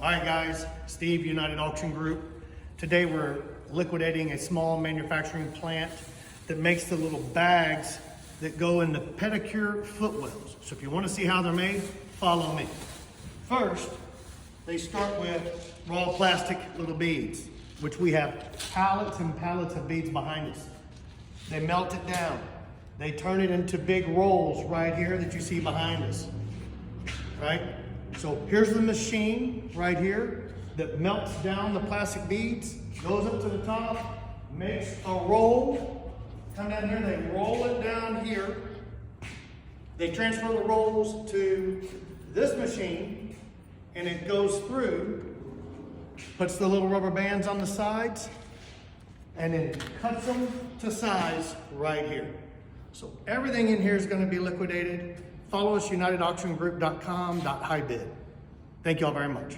All right, guys, Steve, United Auction Group. Today we're liquidating a small manufacturing plant that makes the little bags that go in the pedicure footwells. So if you want to see how they're made, follow me. First, they start with raw plastic little beads, which we have pallets and pallets of beads behind us. They melt it down. They turn it into big rolls right here that you see behind us, right? So here's the machine right here that melts down the plastic beads, goes up to the top, makes a roll. Come down here, they roll it down here. They transfer the rolls to this machine, and it goes through, puts the little rubber bands on the sides, and then cuts them to size right here. So everything in here is going to be liquidated. Follow us, unitedauctiongroup.com.hybid. Thank you all very much.